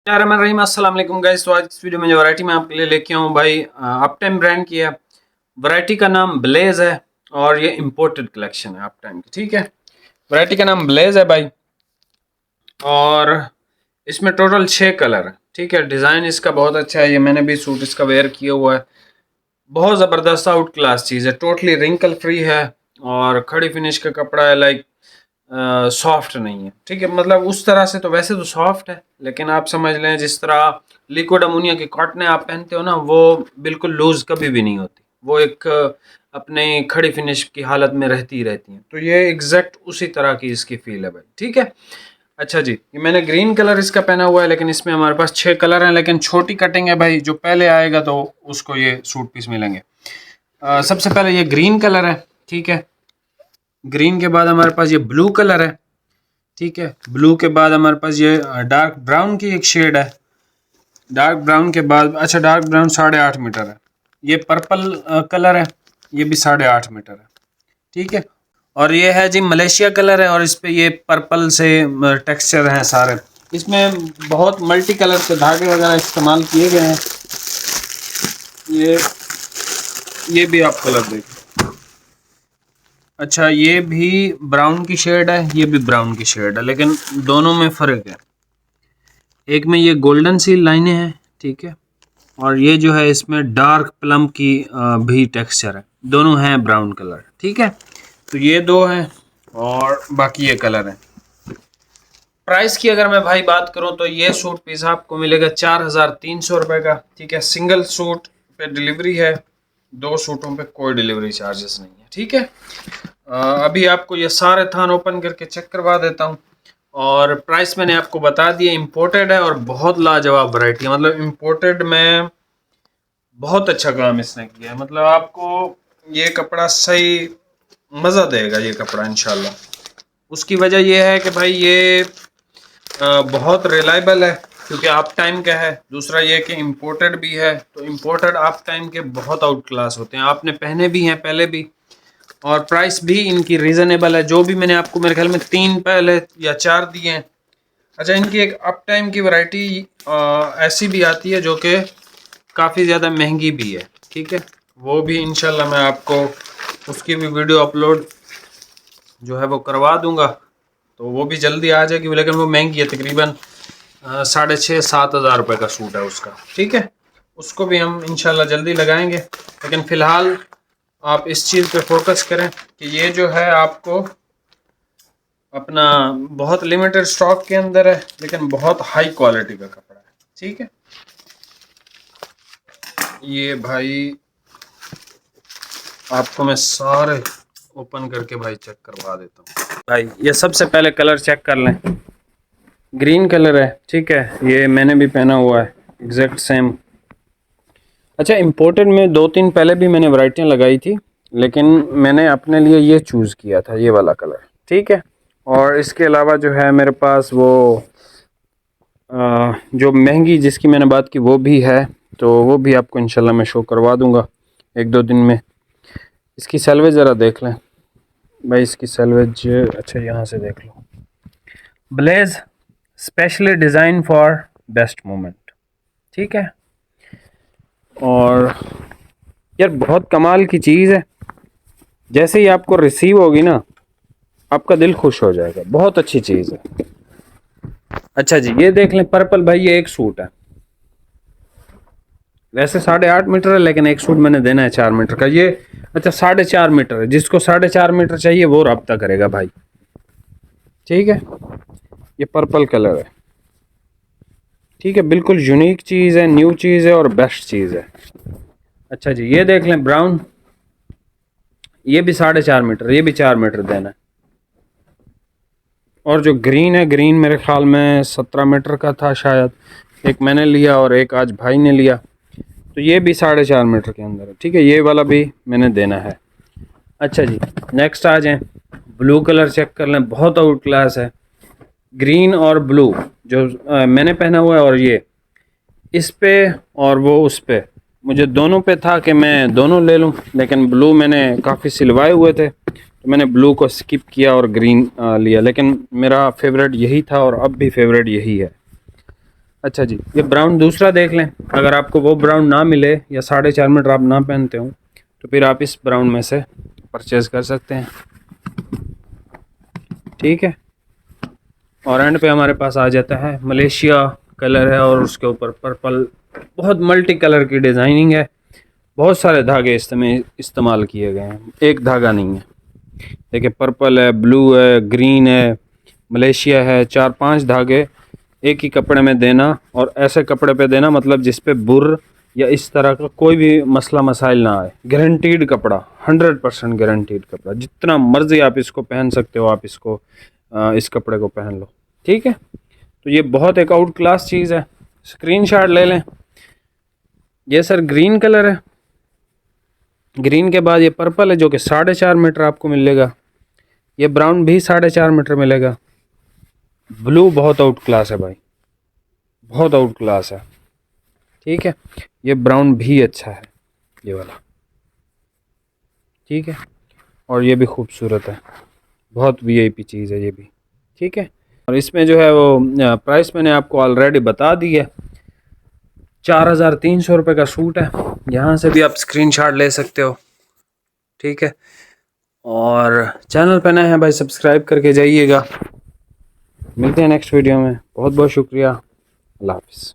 यार मैं रहीम अस्सलाम वालेकुम गाइस। तो आज इस वीडियो में जो वैरायटी मैं आपके लिए लेके आऊँ भाई अपटाइम ब्रांड की है। वैरायटी का नाम ब्लेज है और ये इंपोर्टेड कलेक्शन है अपटाइम की। ठीक है, वैरायटी का नाम ब्लेज है भाई और इसमें टोटल 6 कलर है। ठीक है, डिज़ाइन इसका बहुत अच्छा है। ये मैंने भी सूट इसका वेयर किया हुआ है। बहुत ज़बरदस्त आउट क्लास चीज़ है, टोटली रिंकल फ्री है और खड़ी फिनिश का कपड़ा है। लाइक सॉफ्ट नहीं है। ठीक है, मतलब उस तरह से तो वैसे तो सॉफ्ट है, लेकिन आप समझ लें जिस तरह लिक्विड अमोनिया की कॉटन आप पहनते हो ना, वो बिल्कुल लूज कभी भी नहीं होती। वो एक अपने खड़ी फिनिश की हालत में रहती ही रहती हैं। तो ये एग्जैक्ट उसी तरह की इसकी फील है भाई। ठीक है, अच्छा जी, ये मैंने ग्रीन कलर इसका पहना हुआ है, लेकिन इसमें हमारे पास 6 कलर हैं, लेकिन छोटी कटिंग है भाई। जो पहले आएगा तो उसको ये सूट पीस मिलेंगे। सबसे पहले ये ग्रीन कलर है। ठीक है, ग्रीन के बाद हमारे पास ये ब्लू कलर है। ठीक है, ब्लू के बाद हमारे पास ये डार्क ब्राउन की एक शेड है। डार्क ब्राउन के बाद अच्छा डार्क ब्राउन 8.5 मीटर है। ये पर्पल कलर है, ये भी 8.5 मीटर है। ठीक है, और ये है जी मलेशिया कलर है और इस पे ये पर्पल से टेक्सचर हैं सारे। इसमें बहुत मल्टी कलर के धागे वगैरह इस्तेमाल किए गए हैं। ये ये भी आप कलर देखिए। अच्छा, ये भी ब्राउन की शेड है, ये भी ब्राउन की शेड है, लेकिन दोनों में फ़र्क है। एक में ये गोल्डन सी लाइनें हैं। ठीक है, और ये जो है इसमें डार्क प्लम की भी टेक्सचर है। दोनों हैं ब्राउन कलर। ठीक है, तो ये दो हैं और बाकी ये कलर है। प्राइस की अगर मैं भाई बात करूं तो ये सूट पीस आपको मिलेगा 4,300 रुपये का। ठीक है, सिंगल सूट पे डिलीवरी है, 2 सूटों पे कोई डिलीवरी चार्जेस नहीं है। ठीक है, अभी आपको ये सारे थान ओपन करके चेक करवा देता हूँ और प्राइस मैंने आपको बता दिया। इम्पोर्टेड है और बहुत लाजवाब वैरायटी है। मतलब इम्पोर्टेड में बहुत अच्छा काम इसने किया है। मतलब आपको ये कपड़ा सही मज़ा देगा ये कपड़ा इंशाल्लाह। उसकी वजह ये है कि भाई ये बहुत रिलायबल है क्योंकि आप टाइम का है। दूसरा ये कि इम्पोर्टेड भी है, तो इम्पोर्टेड आप टाइम के बहुत आउट क्लास होते हैं। आपने पहने भी हैं पहले भी, और प्राइस भी इनकी रीज़नेबल है। जो भी मैंने आपको मेरे ख्याल में 3 पहले या 4 दिए हैं। अच्छा, इनकी एक अप टाइम की वैरायटी ऐसी भी आती है जो कि काफ़ी ज़्यादा महंगी भी है। ठीक है, वो भी इंशाल्लाह मैं आपको उसकी भी वीडियो अपलोड जो है वो करवा दूंगा, तो वो भी जल्दी आ जाएगी, लेकिन वो महंगी है। तकरीबन 6,500-7,000 रुपये का सूट है उसका। ठीक है, उसको भी हम इंशाल्लाह जल्दी लगाएंगे, लेकिन फ़िलहाल आप इस चीज़ पे फोकस करें कि ये जो है आपको अपना बहुत लिमिटेड स्टॉक के अंदर है, लेकिन बहुत हाई क्वालिटी का कपड़ा है। ठीक है, ये भाई आपको मैं सारे ओपन करके भाई चेक करवा देता हूँ। भाई ये सबसे पहले कलर चेक कर लें। ग्रीन कलर है। ठीक है, ये मैंने भी पहना हुआ है एग्जैक्ट सेम। अच्छा, इम्पोर्टेड में 2-3 पहले भी मैंने वैरायटियाँ लगाई थी, लेकिन मैंने अपने लिए ये चूज़ किया था, ये वाला कलर। ठीक है, और इसके अलावा जो है मेरे पास वो जो महंगी जिसकी मैंने बात की वो भी है, तो वो भी आपको इंशाल्लाह मैं शो करवा दूंगा 1-2 दिन में। इसकी सैलवेज ज़रा देख लें भाई, इसकी सैलवेज अच्छा यहाँ से देख लो। Blaze specially design for best moment. ठीक है, और यार बहुत कमाल की चीज़ है। जैसे ही आपको रिसीव होगी ना, आपका दिल खुश हो जाएगा। बहुत अच्छी चीज़ है। अच्छा जी, ये देख लें पर्पल भाई, ये एक सूट है। वैसे 8.5 मीटर है, लेकिन एक सूट मैंने देना है 4 मीटर का। ये अच्छा 4.5 मीटर है। जिसको 4.5 मीटर चाहिए वो रब्ता करेगा भाई। ठीक है, ये पर्पल कलर है। ठीक है, बिल्कुल यूनिक चीज़ है, न्यू चीज़ है और बेस्ट चीज़ है। अच्छा जी, ये देख लें ब्राउन, ये भी 4.5 मीटर, ये भी 4 मीटर देना है। और जो ग्रीन है, ग्रीन मेरे ख्याल में 17 मीटर का था शायद। एक मैंने लिया और एक आज भाई ने लिया, तो ये भी 4.5 मीटर के अंदर है। ठीक है, ये वाला भी मैंने देना है। अच्छा जी, नेक्स्ट आ जाएँ। ब्लू कलर चेक कर लें, बहुत आउट क्लास है। ग्रीन और ब्लू जो मैंने पहना हुआ है, और ये इस पे और वो उस पे, मुझे दोनों पे था कि मैं दोनों ले लूं, लेकिन ब्लू मैंने काफ़ी सिलवाए हुए थे, तो मैंने ब्लू को स्किप किया और ग्रीन लिया। लेकिन मेरा फेवरेट यही था और अब भी फेवरेट यही है। अच्छा जी, ये ब्राउन दूसरा देख लें। अगर आपको वो ब्राउन ना मिले या 4.5 मीटर आप ना पहनते हो तो फिर आप इस ब्राउन में से परचेज़ कर सकते हैं, ठीक है। और एंड पे हमारे पास आ जाता है मलेशिया कलर है और उसके ऊपर पर्पल, बहुत मल्टी कलर की डिज़ाइनिंग है, बहुत सारे धागे इसमें इस्तेमाल किए गए हैं, एक धागा नहीं है। देखिए पर्पल है, ब्लू है, ग्रीन है, मलेशिया है, 4-5 धागे एक ही कपड़े में देना, और ऐसे कपड़े पे देना मतलब जिस पे बुर या इस तरह का कोई भी मसला मसाइल ना आए। गारंटीड कपड़ा, 100% गारंटीड कपड़ा, जितना मर्जी आप इसको पहन सकते हो, आप इसको इस कपड़े को पहन लो, ठीक है। तो ये बहुत एक आउट क्लास चीज़ है, स्क्रीनशॉट ले लें। ये सर ग्रीन कलर है, ग्रीन के बाद ये पर्पल है जो कि 4.5 मीटर आपको मिलेगा, ये ब्राउन भी 4.5 मीटर मिलेगा, ब्लू बहुत आउट क्लास है भाई, बहुत आउट क्लास है, ठीक है। ये ब्राउन भी अच्छा है, ये वाला, ठीक है। और ये भी खूबसूरत है, बहुत वीआईपी चीज़ है ये भी, ठीक है। और इसमें जो है वो प्राइस मैंने आपको ऑलरेडी बता दी है, 4,300 रुपये का सूट है। यहाँ से भी आप स्क्रीनशॉट ले सकते हो, ठीक है। और चैनल पे नए हैं भाई, सब्सक्राइब करके जाइएगा। मिलते हैं नेक्स्ट वीडियो में, बहुत बहुत शुक्रिया, अल्लाह हाफिज़।